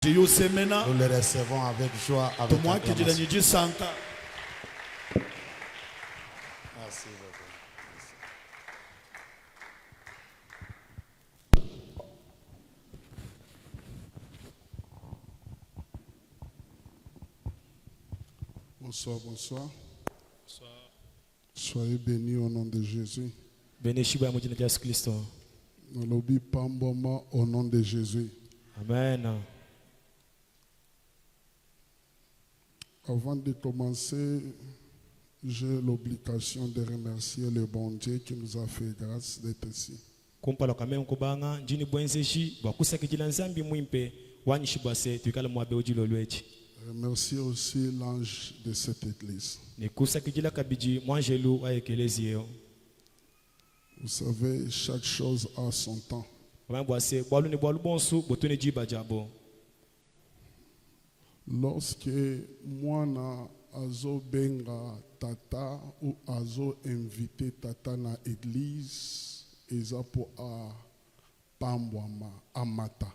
Nous le recevons avec joie, avec acclamation. Merci beaucoup. Bonsoir, bonsoir. Soyez bénis au nom de Jésus. Nous lobby Pamboma au nom de Jésus. Amen. Avant de commencer, j'ai l'obligation de remercier le bon Dieu qui nous a fait grâce d'être ici. Remercier aussi l'ange de cette église. Vous savez, chaque chose a son temps. Lorsque moi azo benga tata ou azo invité tata na église, eza po a pambwama amata.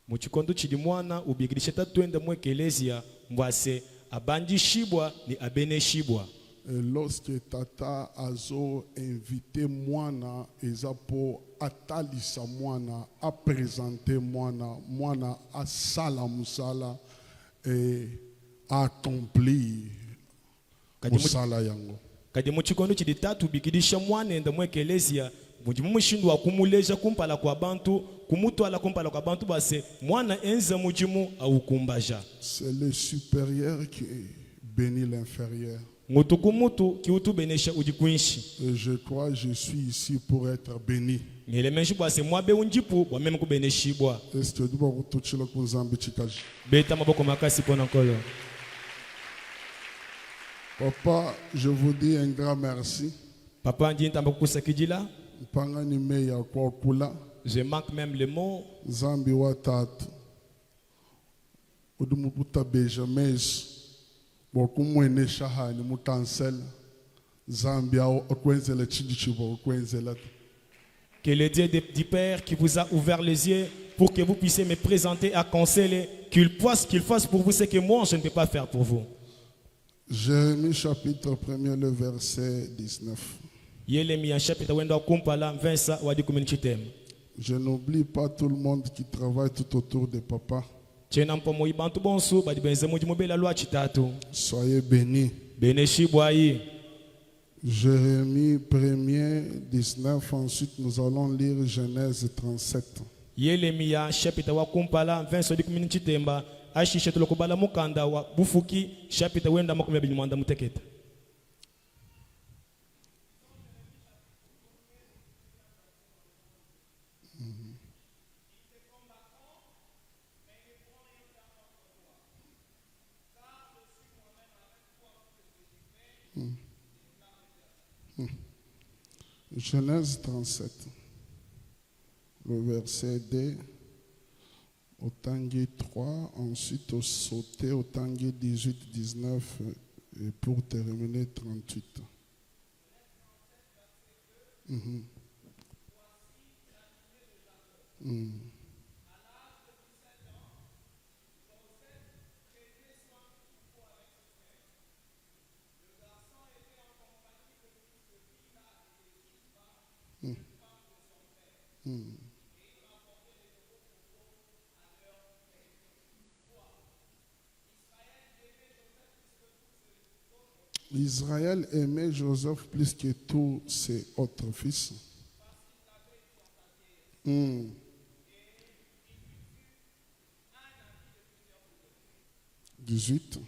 Muchikondo chidi mwana ubigirisha tatwenda mu ekelezia mbwase abanji shibwa ni abene shibwa. Lorsque tata azo invité mwana eza po atalisa mwana a présenter mwana a sala musala et accomplir musala yango. Kadi muchikondo chidi tatu ubigirisha mwana enda mu ekelezia mujimushindu wa kumuleja kumpala kwa bantu kumutwala kumpala kwa bantu base mwana enza mujimu au kumbaja. C'est le supérieur qui bénit l'inférieur. Mutu kumutu kiutu benesha ujikuinshi. Et je crois que je suis ici pour être béni. Ngele menshi base mwabe unjipu wa meme kubeneshibwa. Est-ce que tu dois kutuchila kunzambi chikaji? Beta maboko makasi pona nkolo. Papa, je vous dis un grand merci. Papa njinta mbakusakijila. Pangani meya kwa kula. Je manque même le mot. Zambi watatu. Udumuputa Benjamin. Bokumwene shahani mutansel. Zambia okwenzele chindichibo okwenzela. Que le Dieu du Père qui vous a ouvert les yeux pour que vous puissiez me présenter à conseiller, qu'il fasse pour vous ce que moi je ne peux pas faire pour vous. Jérémie chapitre 1er, le verset 19. Je n'oublie pas tout le monde qui travaille tout autour de papa. Soyez bénis. Jérémie 1er, 19. Ensuite, nous allons lire Genèse 37. Genèse 37, le verset 2, au tanguy 3, ensuite au sauté au tanguy 18, 19 et pour terminer 38. Israël aimait Joseph plus que tous ses autres fils. 18.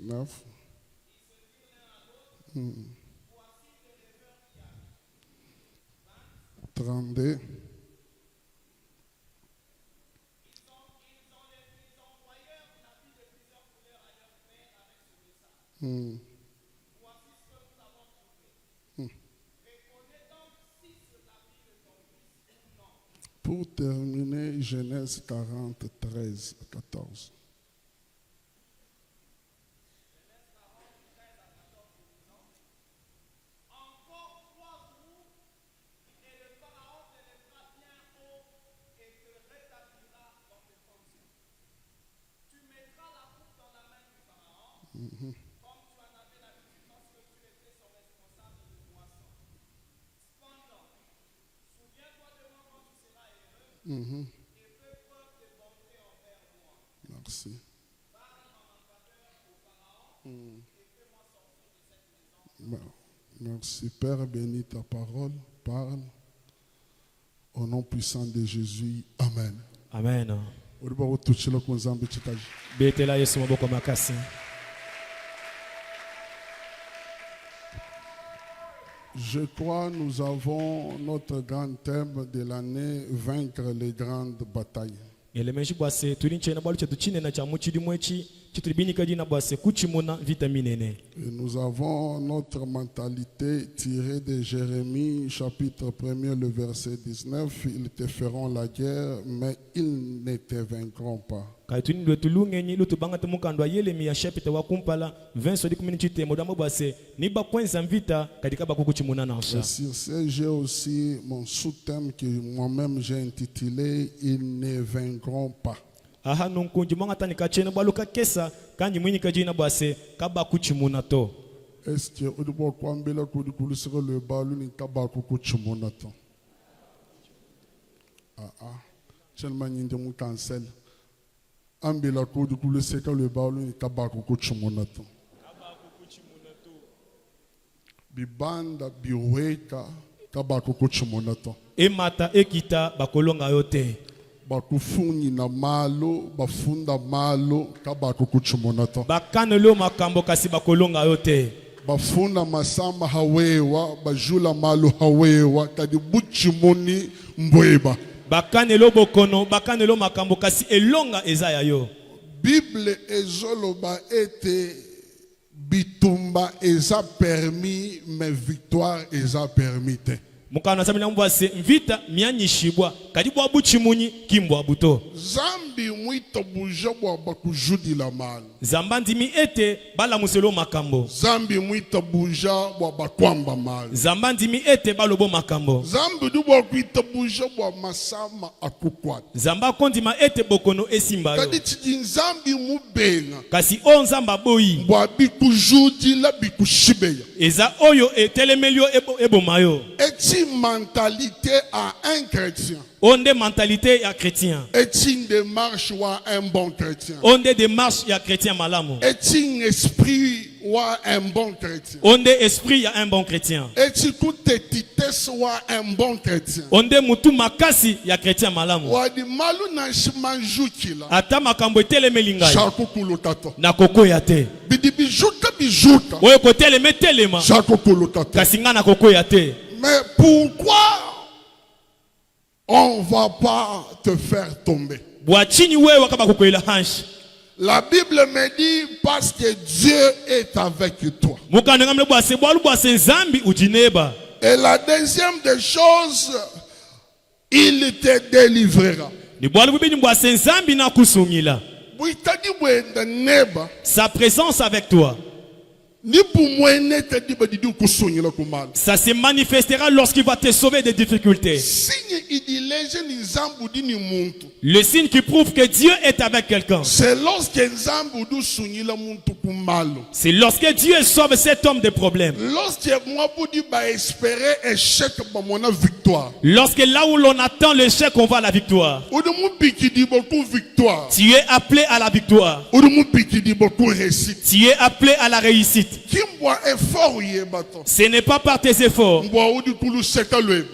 Neuf. 32. Pour terminer, Genèse 40, 13 à 14. Merci. Merci Père, bénis ta parole, parle. Au nom puissant de Jésus, Amen. Amen. Je Betela Yesu maboko makasi. crois que nous avons notre grand thème de l'année, vaincre les grandes batailles. Elemenshi bwase tulinche na balu chetu chine na cha muchidi mwechi chitulibinika jina bwase kuchimuna vitamine ne. Et nous avons notre mentalité tirée de Jérémie, chapitre 1er, le verset 19. Ils te feront la guerre, mais ils ne te vaincront pas. Kaituni ndo tulungenyi lutu banga temukandwa Yeremia chapitre wa kumpala 20 sodi 18 modamo bwase niba kwenza mvita katika bakukuchimuna na Et osha. sur ce, j'ai aussi mon sous-thème que moi-même j'ai intitulé « Ils ne vaincront pas ». Aha nunkunji mwanga tani kachene baluka kesa kanji mwini kajina bwase kabakuchimuna to. Est-ce que vous pouvez kwambela kudikulu sur le balu ni kabako kuchimonato? Tellement nyinde mu cancel. Ambela kudikulu seka le balu ni kabako kuchimonato. Bibanda biweka kabako kuchimonato. Emata ekita bakolonga yote. Bakufuni na malo, bafunda malo kabako kuchimonato. Bakanelo makambo kasi bakolonga yote. Bafuna masamba hawewa, bajula malo hawewa, kadi buchimoni mbweba. Bakanelo bokono, bakanelo makambo kasi elonga ezaya yo. Bible ezoloba ete bitumba eza permis, mais victoire eza permis te. Mukana samina mbwase mvita mianyishibwa kadibwa buchimunyi kimbwa buto. Zambi mwito bujabwa bakujudi la mal. Zambandi mi ete bala muselo makambo. Zambi mwito bujabwa bakwamba mal. Zambandi mi ete balobo makambo. Zambi dubwa kwito bujabwa masama akukwata. Zamba kondi ma ete bokono esimba yo. Kadi chidi nzambi mubenga. Kasi onzamba boyi. Mbwa bikujudi la bikushibeya. Eza oyo etelemelio ebo mayo. Est une mentalité à un chrétien. Onde mentalité ya chrétien. Est une démarche à un bon chrétien. Onde démarche ya chrétien malamu. Est un esprit à un bon chrétien. Onde esprit ya un bon chrétien. Est toute titesse à un bon chrétien. Onde mutu makasi ya chrétien malamu. Wadi malu na shimanjukila. Ata makambo etelemeli ngai. Shakukulu tato. Na koko ya te. Bidi bijuka bijuka. Oyo koteleme telema. Shakukulu tato. Kasi nga na koko ya te. Mais pourquoi on ne va pas te faire tomber? Bwachini wewe kaba kukwela hanshi. La Bible me dit parce que Dieu est avec toi. Mukana ngamle bwase bwalu bwase nzambi ujineba. Et la deuxième des choses, il te délivrera. Ni bwalu bubini bwase nzambi na kusungila. Buitadi bwenda neba. Sa présence avec toi. Ça se manifestera lorsqu'il va te sauver des difficultés. Le signe qui prouve que Dieu est avec quelqu'un. C'est lorsque Dieu sauve cet homme des problèmes. Lorsque là où l'on attend l'échec, on va à la victoire. Tu es appelé à la victoire. Tu es appelé à la réussite. Ce n'est pas par tes efforts.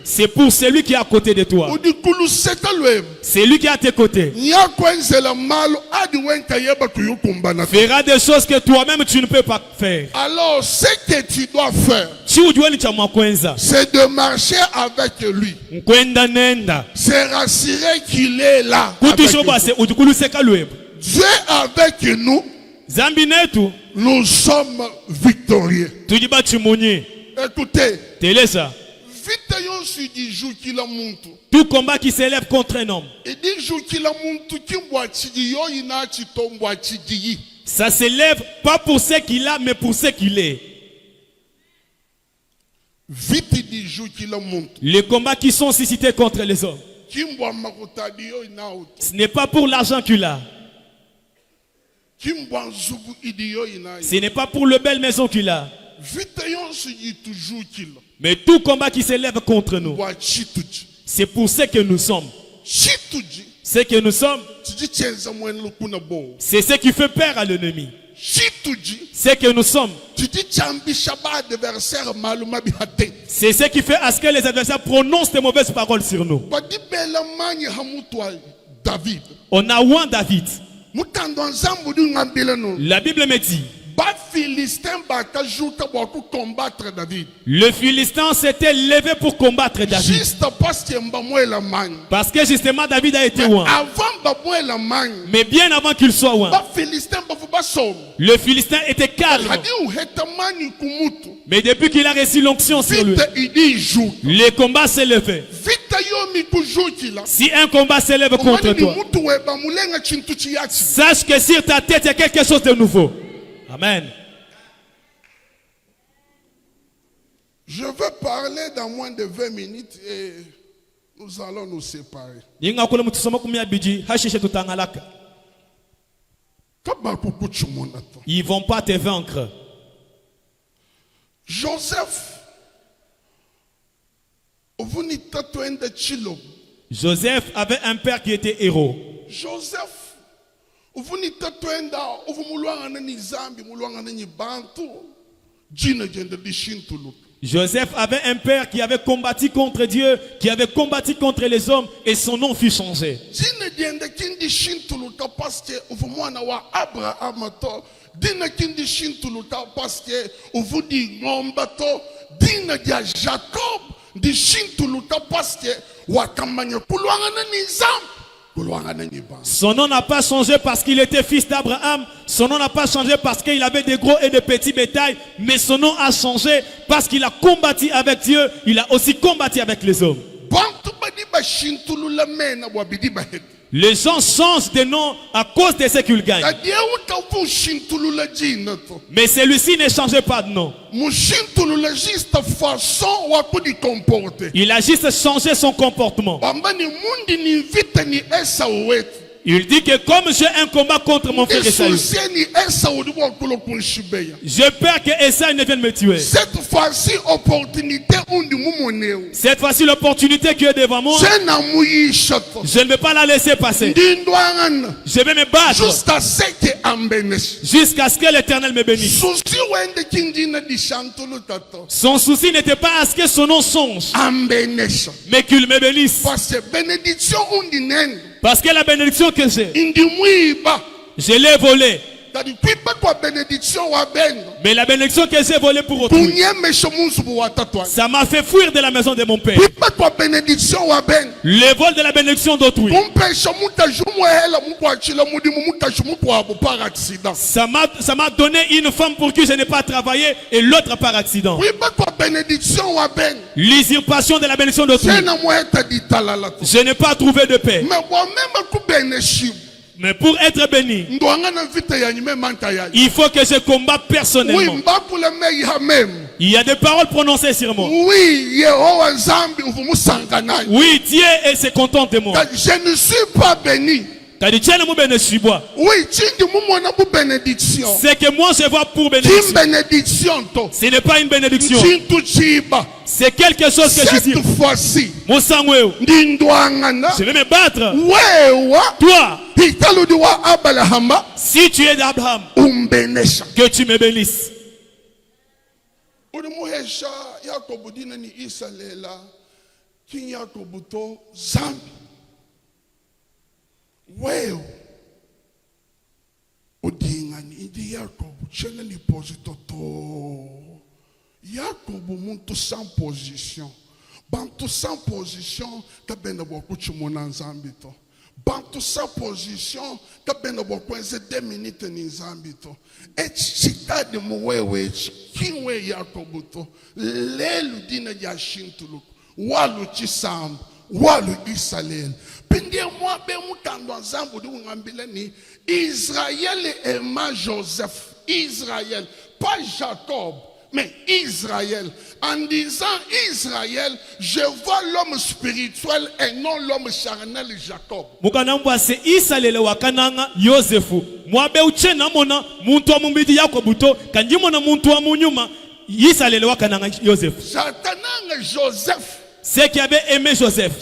C'est pour celui qui est à côté de toi. C'est lui qui est à tes côtés. Fera des choses que toi-même tu ne peux pas faire. Alors ce que tu dois faire, c'est de marcher avec lui. C'est rassurer qu'il est là. Dieu avec nous. Nous sommes victorieux. Écoutez. Tout combat qui s'élève contre un homme, ça s'élève pas pour ce qu'il a, mais pour ce qu'il est. Les combats qui sont suscités contre les hommes, ce n'est pas pour l'argent qu'il a. Ce n'est pas pour le belle maison qu'il a. Mais tout combat qui s'élève contre nous, c'est pour ce que nous sommes. Chituji. Ce que nous sommes, Tiji chenza mwen lukuna bo. c'est ce qui fait peur à l'ennemi. Chituji. Ce que nous sommes, Tiji chambi shaba adversaire maluma bihate. c'est ce qui fait à ce que les adversaires prononcent de mauvaises paroles sur nous. Badi bela mani hamutwa David. On a ouan David. Mutando nzambu du ngambile no. La Bible me dit, Ba Philistin baka juta boku combattre David. le Philistin s'était levé pour combattre David. Juste parce que mba mwela mani. Parce que justement David a été ouan. Avant ba mwela mani. Mais bien avant qu'il soit ouan, Ba Philistin ba fuba som. le Philistin était calme. Hadi uheta mani kumutu. Mais depuis qu'il a reçu l'onction sur lui, Vite idi joue. les combats s'élevaient. Vite yo mi kujuki la. Si un combat s'élève contre Omani toi, mutu weba mulenga chintu chiyaki. sache que sur ta tête, il y a quelque chose de nouveau. Amen. Je vais parler dans moins de 20 minutes et nous allons nous séparer. Kabakuku chumonato. Ils vont pas te vaincre. Joseph, ovunita twende chilo. Joseph avait un père qui était héros. Joseph, ovunita twenda ovumulwanga nani zambi mulwanga nani bantu. Jina jende dishintulu. Joseph avait un père qui avait combattu contre Dieu, qui avait combattu contre les hommes et son nom fut changé. Jina jende kindi shintulu ta parce que ovumwana wa Abraham to. Dina kindi shintulu ta parce que ovudi ngomba to. Dina dia Jacob di shintulu ta parce que wakamanya kulwanga nani zambi. Son nom n'a pas changé parce qu'il était fils d'Abraham. Son nom n'a pas changé parce qu'il avait des gros et des petits bétails. Mais son nom a changé parce qu'il a combattu avec Dieu. Il a aussi combattu avec les hommes. Les gens changent de nom à cause de ce qu'ils gagnent. Mais celui-ci ne changeait pas de nom. Il a juste changé son comportement. Il dit que comme j'ai un combat contre mon frère Esaü, j'ai peur que Esaü ne vienne me tuer. Cette fois-ci, l'opportunité qui est devant moi, je ne vais pas la laisser passer. Je vais me battre jusqu'à ce que l'Éternel me bénisse. Son souci n'était pas à ce que son nom change, mais qu'il me bénisse. Parce que la bénédiction que j'ai, je l'ai volée. Mais la bénédiction que j'ai volée pour autrui, ça m'a fait fuir de la maison de mon père. Le vol de la bénédiction d'autrui, ça m'a donné une femme pour qui je n'ai pas travaillé et l'autre par accident. L'usurpation de la bénédiction d'autrui, je n'ai pas trouvé de paix. Mais pour être béni, il faut que je combatte personnellement. Il y a des paroles prononcées sur moi. Oui, Dieu se contente de moi. Je ne suis pas béni. Oui, c'est que moi je vois pour bénédiction. Ce n'est pas une bénédiction. C'est quelque chose que je dis. Je vais me battre. Toi, si tu es d'Abraham, que tu me bénisses. Odingani idi Yakob chene ni posito to Yakob muntu sans position bantu sans position kabena boku chumona nzambi to bantu sans position kabena boku enze 2 minutes ni nzambi to echitade muwewe kinwe Yakob to lelu dina ya shintulu walu chisam walu Israël pindie moi be mutando nzambu di ngambile ni Israël aima Joseph. Israël, pas Jacob, mais Israël. En disant Israël, je vois l'homme spirituel et non l'homme charnel Jacob. Mukanambwa se Israël wakananga Yosefu. Mwabe uchena mona muntu wa mumbidi Yakobuto kanjimo na muntu wa munyuma Israël wakananga Yosefu. Satananga Joseph. Ceux qui avaient aimé Joseph,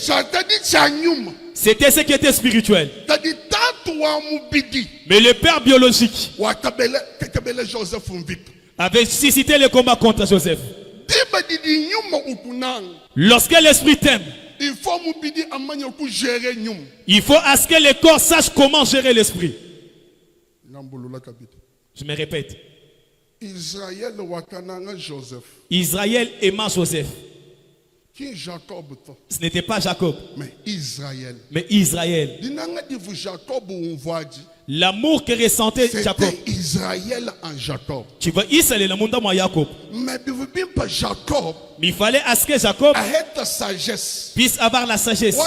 c'était ce qui était spirituel. Mais le père biologique avait suscité le combat contre Joseph. Lorsque l'esprit t'aime, il faut à ce que le corps sache comment gérer l'esprit. Je me répète. Israël aima Joseph. Ce n'était pas Jacob, mais Israël. L'amour que ressentait Jacob. Israël en Jacob. Tu vois, Israël, le monde à Jacob. Mais Jacob, il fallait à ce que Jacob puisse avoir la sagesse.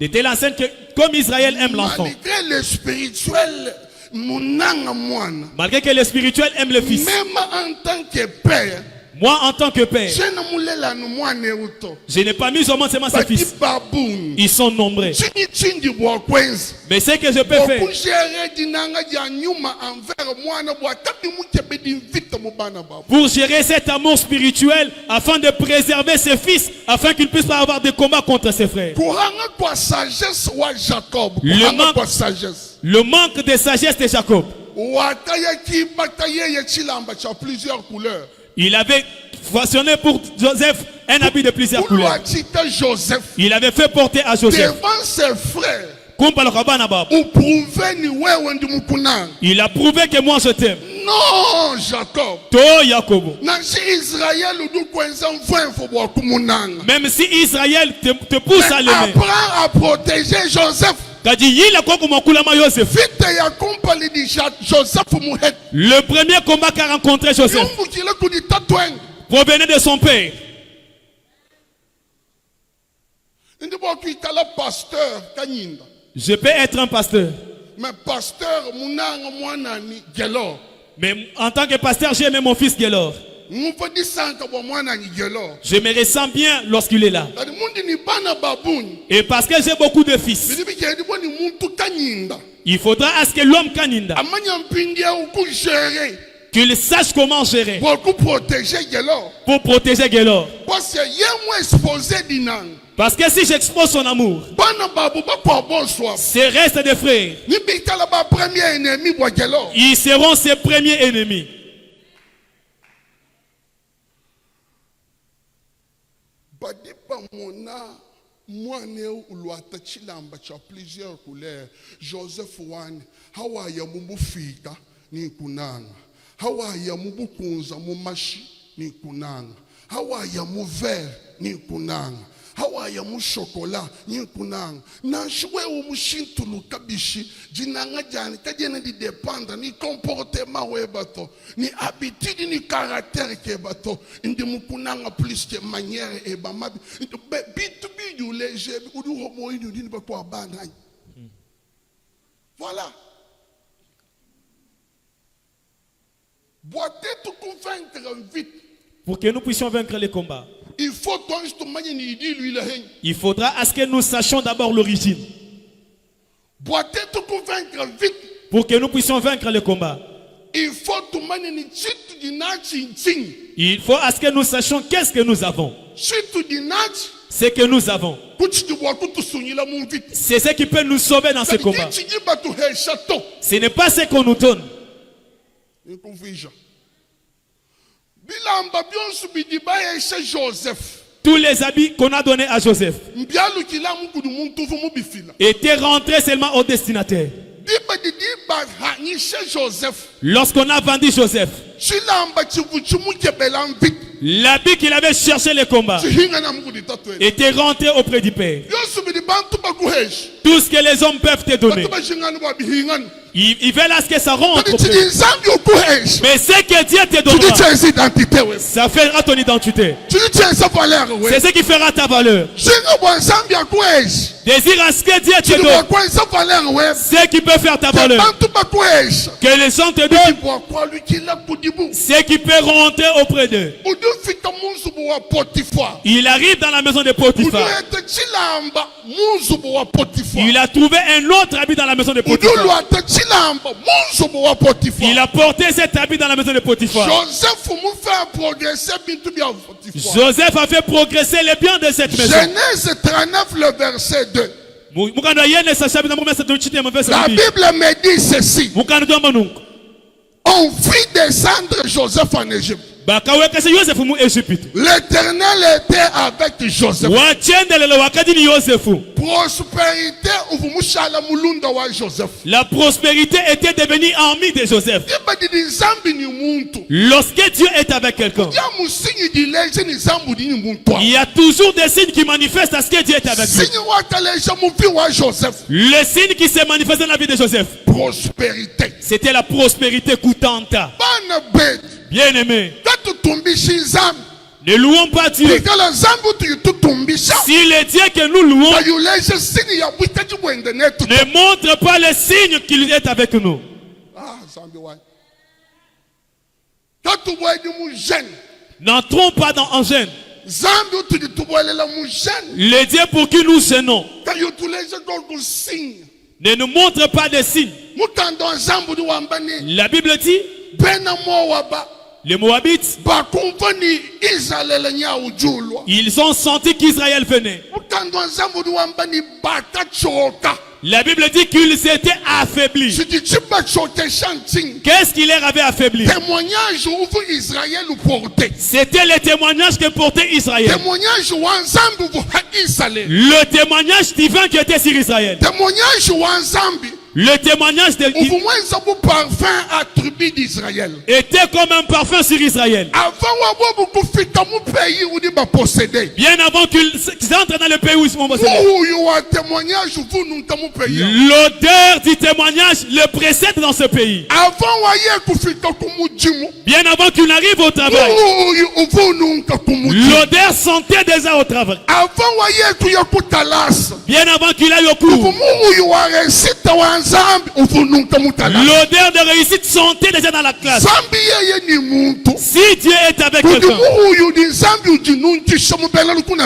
De telle enseigne que comme Israël aime l'enfant, malgré le spirituel, malgré que le spirituel aime le fils, même en tant que père, moi en tant que père, je n'ai pas mis au monde seulement ses fils. Ils sont nombreux. Mais ce que je peux faire, pour gérer cet amour spirituel, afin de préserver ses fils, afin qu'ils ne puissent pas avoir de combat contre ses frères. Le manque de sagesse de Jacob. Il avait façonné pour Joseph un habit de plusieurs couleurs. Il avait fait porter à Joseph devant ses frères. Il a prouvé que moi je t'aime. Non, Jacob. Même si Israël te pousse à l'aimer, apprends à protéger Joseph. Le premier combat qu'a rencontré Joseph provenait de son père. Je peux être un pasteur. Mais pasteur, mais en tant que pasteur, j'ai aimé mon fils Gelor. Je me ressens bien lorsqu'il est là. Et parce que j'ai beaucoup de fils, il faudra à ce que l'homme Kaninda qu'il sache comment gérer pour protéger Gelor. Parce que si j'expose son amour, ses restes de frères, ils seront ses premiers ennemis. Plusieurs couleurs. Joseph Wan, Hawaii Mubufika, ni kunanga. Hawaii Mubukunza Mumashi, ni kunanga. Hawaii Muver, ni kunanga. Hawaii Mushokola, ni kunanga. Na shwe umushintulu kabishi, jinanga jani, kajene di dépendre, ni comportement webato, ni habitude, ni caractère kebato, indi mukunanga plus que manière et bamabi. Voilà. Pour que nous puissions vaincre les combats, il faudra à ce que nous sachions d'abord l'origine. Pour que nous puissions vaincre les combats, il faut à ce que nous sachions qu'est-ce que nous avons. Ce que nous avons, c'est ce qui peut nous sauver dans ce combat. Ce n'est pas ce qu'on nous donne. Tous les habits qu'on a donnés à Joseph étaient rentrés seulement au destinataire. Lorsqu'on a vendu Joseph, l'habit qu'il avait cherché le combat était rentré auprès du Père. Tout ce que les hommes peuvent te donner, ils veulent à ce que ça rentre auprès. Mais ce que Dieu te donnera, ça fera ton identité. C'est ce qui fera ta valeur. Désire à ce que Dieu te donne, ce qui peut faire ta valeur. Que les gens te donnent, ce qui peut rentrer auprès d'eux. Il arrive dans la maison de Potiphar. Potiphar. Il a trouvé un autre habit dans la maison de Potiphar. Il a porté cet habit dans la maison de Potiphar. Joseph a fait progresser les biens de cette maison. Genèse 39, le verset 2. La Bible me dit ceci. On fit descendre Joseph en Égypte. L'Éternel était avec Joseph. La prospérité était devenue amie de Joseph. Lorsque Dieu est avec quelqu'un, il y a toujours des signes qui manifestent à ce que Dieu est avec lui. Le signe qui s'est manifesté dans la vie de Joseph, prospérité. C'était la prospérité coûtante. Bien aimé, ne louons pas Dieu. Si le Dieu que nous louons ne montre pas le signe qu'il est avec nous, n'entrons pas dans un gêne. Le Dieu pour qui nous gênons ne nous montre pas de signes. La Bible dit, les Moabites, ils ont senti qu'Israël venait. La Bible dit qu'ils étaient affaiblis. Qu'est-ce qui leur avait affaibli? C'était le témoignage que portait Israël. Le témoignage divin qui était sur Israël. Le témoignage de parfum attribué d'Israël était comme un parfum sur Israël. Bien avant qu'ils entrent dans le pays où ils sont possédés. L'odeur du témoignage le précède dans ce pays. Bien avant qu'il n'arrive au travail. L'odeur sentait déjà au travail. Bien avant qu'il aille au cours. L'odeur de réussite sentait déjà dans la classe. Si Dieu est avec quelqu'un,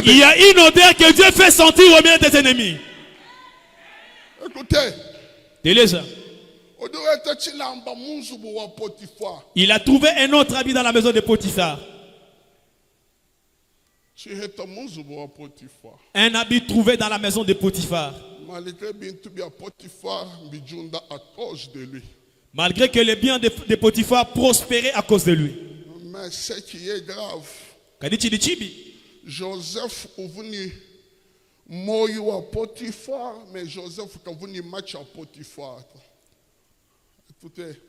il y a une odeur que Dieu fait sentir au milieu des ennemis. Écoutez. Il a trouvé un autre habit dans la maison de Potiphar. Un habit trouvé dans la maison de Potiphar. Malgré que les biens de Potiphar prospéraient à cause de lui. Mais ce qui est grave, Joseph est venu moyo à Potiphar, mais Joseph est venu match à Potiphar. Écoutez,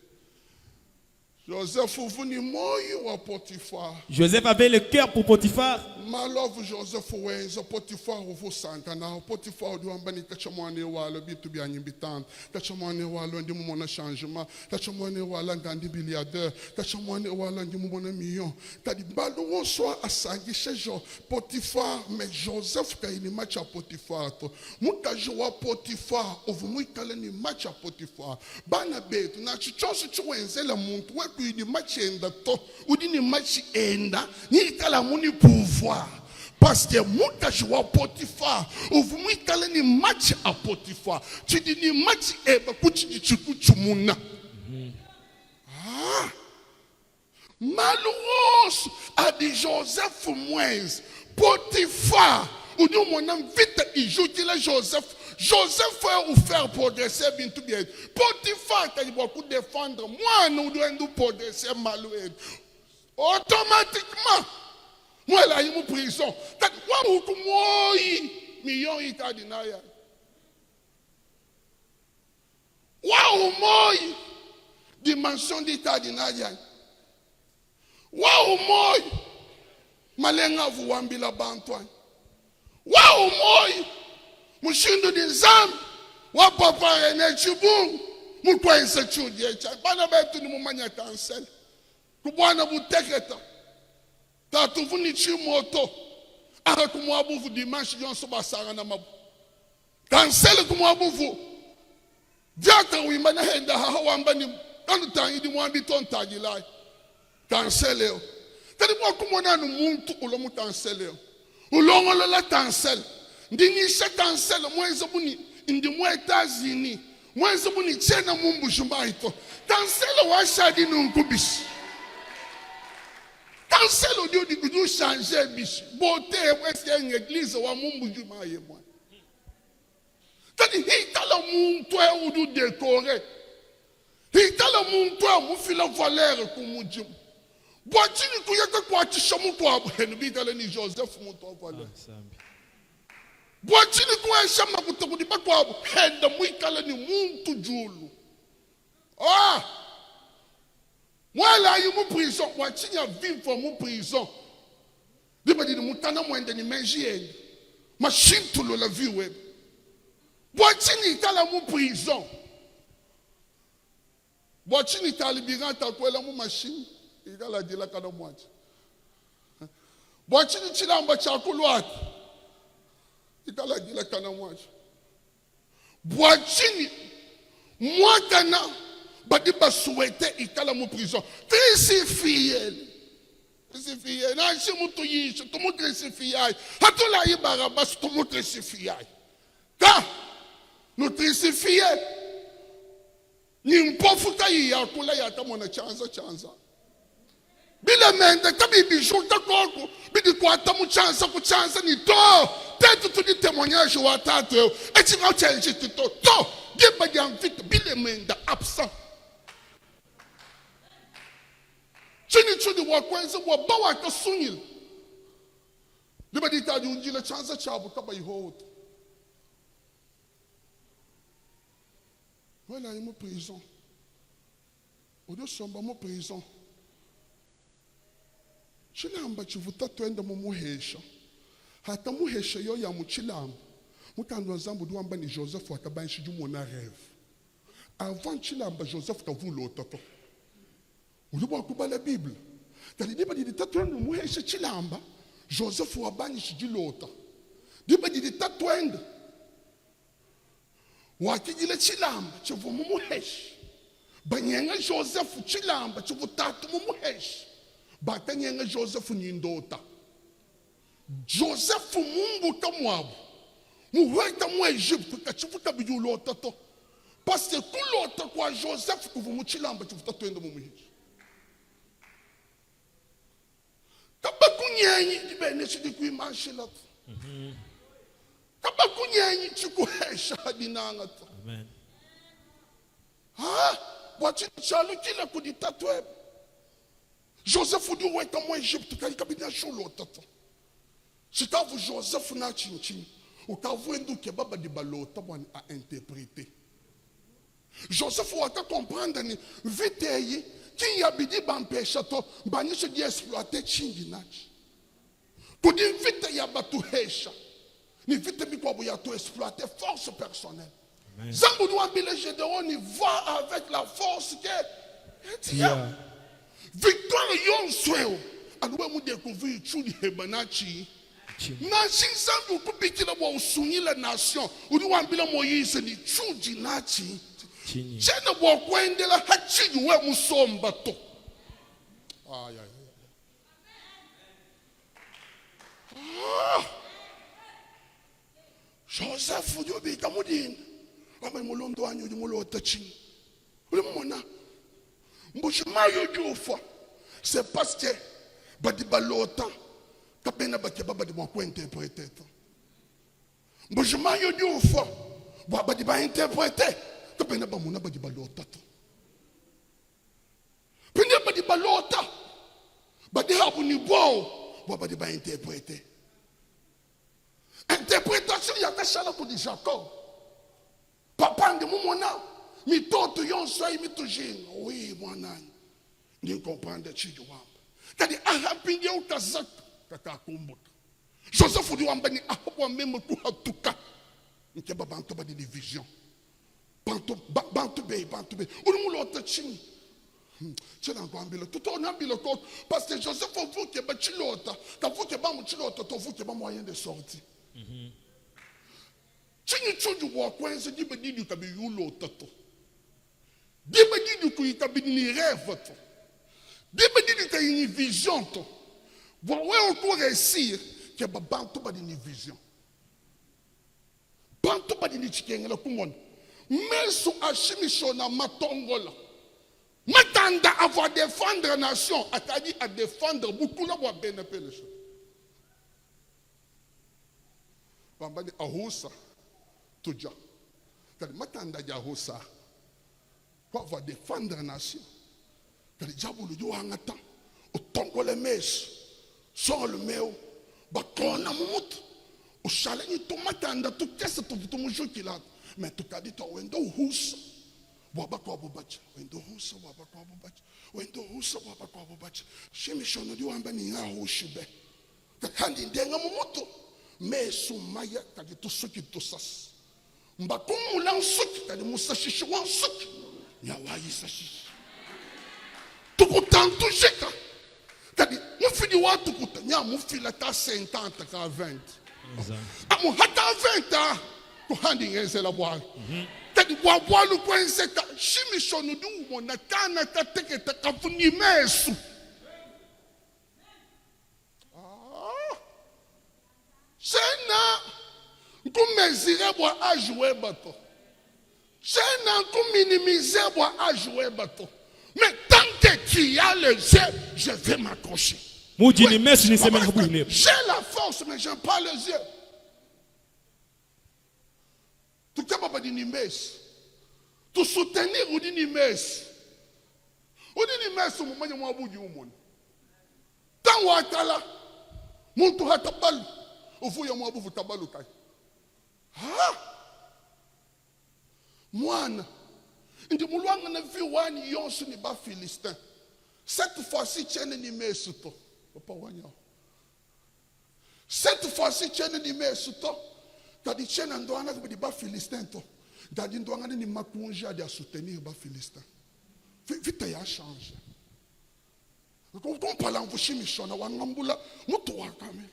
Joseph est venu moyo à Potiphar. Joseph avait le cœur pour Potiphar. Malove Joseph wenza Potiphar uvusangana Potiphar duambani kachamwane walo bitu bya nyimbitanda kachamwane walo ndi mumona changement kachamwane walo ngandi milliardaire kachamwane walo ndi mumona million kadi balu wonso asangishe jo Potiphar mais Joseph kaini match à Potiphar to mukajo wa Potiphar ovumuikale ni match à Potiphar bana betu na chichonso chiwenzela muntu wetu ni match enda to udini match enda ni kala muni pouvoir. Parce que mukaji wa Potiphar, uvumikale ni match à Potiphar. Tu dis ni match eba kuchi chiku chumuna. Malheureuse a dit Joseph Moïse, Potiphar, ou nous mon nom vite il joue Joseph. Joseph a offert progresser bien tout bien. Potiphar qui a beaucoup défendre. Moi nous devons progresser malheureuse. Automatiquement. Moi là il me prison. T'as quoi beaucoup moi millions il t'a dit na ya. Waouh moi dimension d'État dit na ya. Waouh moi malenga vuambila bantwan. Waouh moi mushindo dinzam wa papa René Chibung mukwense chudie cha bana betu ni mumanya cancel. Kubwana buteketa. Tatu vuni chimoto. Ara kumwabuvu dimanche yonso basara na mabu. Cancel kumwabuvu. Diata wimana henda hawamba ni kanu tangi mwambi tontaji lai. Cancel yo. Tadi mwa kumona no muntu ulomu cancel yo. Ulongolo la cancel. Ndinisha cancel mwenzo buni indi mwa États-Unis mwenzi muni chena mumbu shumbaito kanselo wa shadi nunkubishi kanselo dio di kudu changer bishi bote wese en église wa mumbu shumaye mwa tadi hitala muntu e udu décorer hitala muntu e mufila valeur kumujim bochini kuyeka kwa chishamu kwa bwenu bitale ni Joseph muntu wa valeur bochini kwa shama kutokudi bakwa henda muikala ni muntu julu mwala yi mu prison wachinya vivre mu prison diba di mutana mwende ni menjieni machine tulo la vie web bochini kala mu prison bochini kala biganta kwela mu machine ikala dila kana mwachi bochini chilamba cha kulwaki ikala dila kana mwachi bochini mwakana badi basuwete ikala mu prison trisifiel na si mutu yisho tumu trisifiai hatula ibara bas tumu trisifiai ka no trisifiel ni mpofuta yakula yatamona chanza bila mende tabi bijou takoko bidi kwata mu chanza ni to tetu tudi témoignage wa tatu eti nga chenji to geba vite bila mende absent chini wa kwenza wa bawa ka sunyil liba di tadi unjila chanza chabu kaba ihoto wala imo prison odo somba mo prison chilamba chivuta twenda mu muhesha hata muhesha yo ya mu chilamba mutando zambu duamba ni Joseph wakabanshi jumo na rêve avant chilamba Joseph kavulo toto ulibo kubala Bible tali diba di tatwenda muhesha chilamba Joseph wabanshi jilota diba di tatwenda wakijile chilamba chivumu muhesha banyenga Joseph chilamba chivutatu mu muhesha batanyenga Joseph nyindota Joseph mungu kamwabu muweta mu Egypte kachivuta bijulota to parce que kulota kwa Joseph kuvumu chilamba chivuta twenda mu muhesha kabakunyenyi dibene chidikuimashila kabakunyenyi chikuhesha dinanga to Amen. wachichalo kila kuditatwe Joseph du weta mu Egypte kalikabina shulota to sitavu Joseph na chinchin ukavu enduke baba di balota bwana a interpréter Joseph waka comprendre ni viteyi qui yabidi bampesha to banisho di exploiter chingi nachi kudi vite yabatu hesha ni vite bikwabu ya to exploiter force personnelle zambu duambile Gédéon ni va avec la force que victoire yonsweo aluwe mu découvrir chuli hebanachi nation zambu kubikila wa usunyila nation uduambile Moïse ni chuji nachi chena bwa kwendela hachiju we musomba to Joseph ujobi kamudini wama mulondo wanyu mulota chini ule mona mbushmayo jufa c'est parce que badi balota kapena bake baba di mwa interpréter mbushmayo jufa badi ba interpréter kapena ba muna badi balota pende badi balota badi habu ni bo badi ba interpréter interprétation ya kashala ko di Jacob papa de mumona mitoto yonso ai mitujinga oui mwanani ndi comprendre chijo wamba kadi ahapinge ukazaka kakakumbuka Joseph di wamba ni ahabo meme ku hatuka nke babanto ba di division bantu be urumulota chini chela ngwambilo tuto nambilo ko parce que Joseph vuke ba chilota kavuke ba mu chilota to vuke ba moyen de sortie chini chuju wa kwenze dibe didi kabi yulo tato dibe didi ku ikabi ni rêve to dibe didi ka une vision to wa we ko réussir que ba bantu ba di vision bantu ba di chikengela kumona meso ashimisho na matongola matanda avoir défendre la nation c'est-à-dire à défendre beaucoup la wa benepele bambani ahusa tuja kali matanda ya ahusa kwa va défendre la nation kali jabulu jo hangata utongole meso sans le meo bakona mumutu ushaleni tomatanda tukesa tumujukila mais tukadi to wendo husa bwaba kwa bobacha wendo husa bwaba kwa bobacha wendo husa bwaba kwa bobacha shimishono di wamba ni nga hushibe kandi ndenga mumutu mesu maya kadi tusuki tusas mbakumula nsuki kadi musashishi wa nsuki yawayi sashi tukutantu jeka kadi mufidi watu kutanya mufila ta 50 ka 20 amu hata 20 kuhandi ngezela bwana kadi bwabwalu kwenseka shimishono di umona kana tateketa kafuni mesu Sena nkumezire bwa ajouer bateau. Sena nkuminimiser bwa ajouer bateau. Mais tant qu'il y a le jeu, je vais m'accrocher. Oui, j'ai la force, mais j'aime pas les yeux. Tu ne peux pas dire nimes. Tu soutenir ou dire nimes. Ou dire nimes au moment où moi bout du monde. Tant ou atala, mon tour à ta balle. Ovu ya mwabu vutabalu kai. Mwana. Ndi mulwanga na viwani yonsu ni ba Philistin. Cette fois-ci tienne ni mesuto. Papa wanya. Cette fois-ci tienne ni mesuto. Kadi tienne ndoanga ku di ba Philistin to. Kadi ndoanga ni makunja à soutenir ba Philistin. Vite ya change. Ko pala mvushimishona wangambula mutu wakame.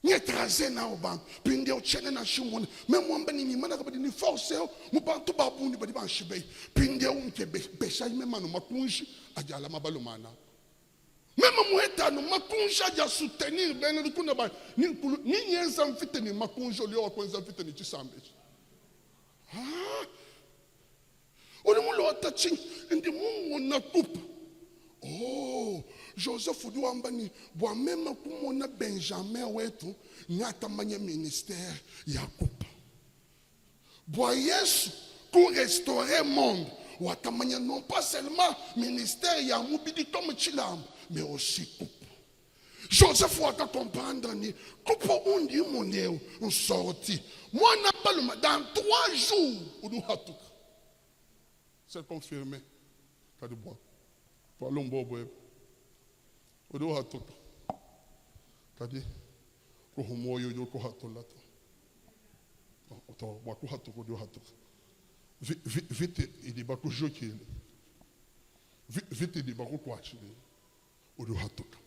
Nyetraze na oban pinde o chene na shimon même mwamba ni mana ka ni force mu bantu babundi badi ban shibe pinde o nkebe besha même no makunji ajala mabalo mana même mueta no makunji aja soutenir ben kuna ba ni nyenza mfite ni makunji oli o kwenza mfite ni chisambe oli mulo atachi ndi mungu na kupa oh Joseph Douambani, bois même comme Benjamin Wetu, n'a pas de ministère, Yacoub. Bois Yesu, pour restaurer le monde, ou à non pas seulement ministère, Yamoubidi comme Chilam, mais aussi coupe. Joseph Waka comprendre, ni coupe on dit mon Dieu, on sorti. Moi, n'a pas le dans 3 jours, ou nous a tout. C'est confirmé. Pas de bois. Pas l'ombo, odo hatoka kadi ko homoyo yo ko hatola to wa ko hatoko do hatoka vite idi ba ko jokile vite idi ba ko kwachile odo hatoka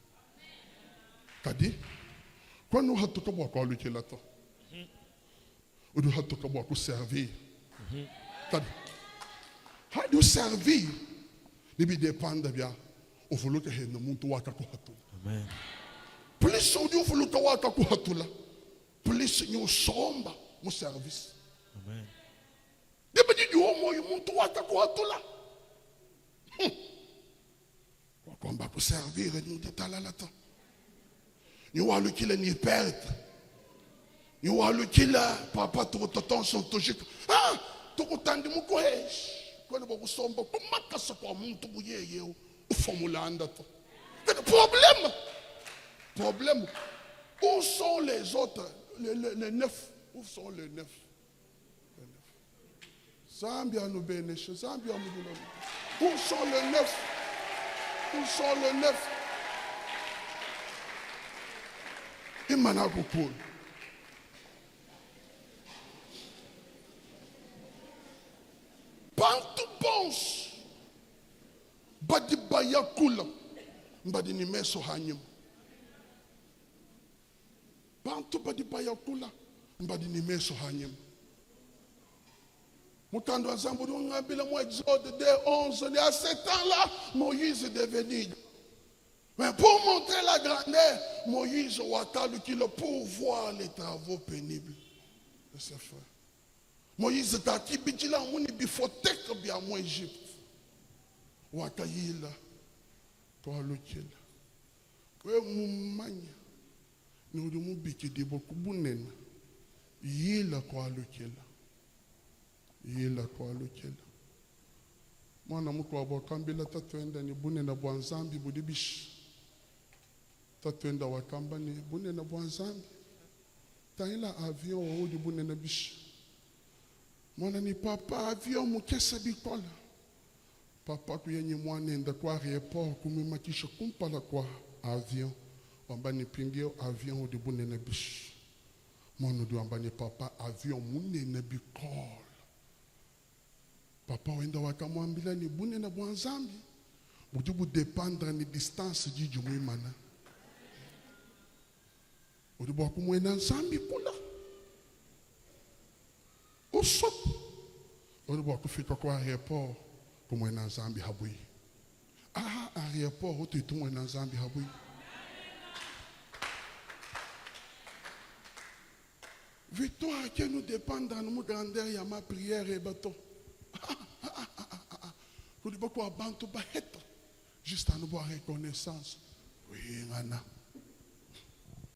kadi kwano hatoka bwa ko lukela to odo hatoka bwa ko servir kadi how do you servir ni bi dépendre bien. Amen. Plus on dit plus nous sommes mon service. Amen. Depuis du haut moi mon toi ta kohatula. On va servir nous détaler là temps. Nous allons qu'il ni perte. Nous allons qu'il papa tout temps sont toujours tout autant de mon courage. Quand on va sombre comment que ça pour mon tout bouiller formulanda to. Problème. Où sont les autres, les 9? Où sont les 9? Zambia nous bénisse, Zambia nous bénisse. Où sont les 9? Où sont les 9? Imana Kukul. Pantu pense. Badi bayakula mbadi ni meso hanyum bantu badi bayakula mbadi ni meso hanyum mutando azambo ngabila mo Exode 11 à 7 ans là Moïse est devenu mais pour montrer la grandeur Moïse watalu qui le pour voir les travaux pénibles de ses frères Moïse kaki bijila muni bifoteka bya mo Egypte. Wakayila kwa lokela. We mumanya. Ni udi mubiki di boku bunena. Yila kwa lokela. Yila kwa lokela. Mwana muko abakambila tatwenda ni bunena bwanzambi budibish. Tatwenda wakamba ni bunena bwanzambi. Taila avion wa udi bunena bish. Mwana ni papa avion mukesa bikola. Papa kuyenye mwana enda kwa airport kumimakisha kumpala kwa avion. Wambani pingeo avion udi bunena bish. Mwana udi wambani papa avion munena bikola. Papa wenda wakamwambila ni bunena bwanzambi. Bujubu dépendre ni distance jiju mwimana. Udi bwa kumwena nzambi kula. Usop. Udi bwa kufika kwa airport kumwena nzambi habui. Airport uti tumwena nzambi habui. Victoire qui nous dépend dans nos grandeur ya ma prière et bateau. Udi bwa kwa bantu baheta. Juste à nous voir reconnaissance. Oui, ngana.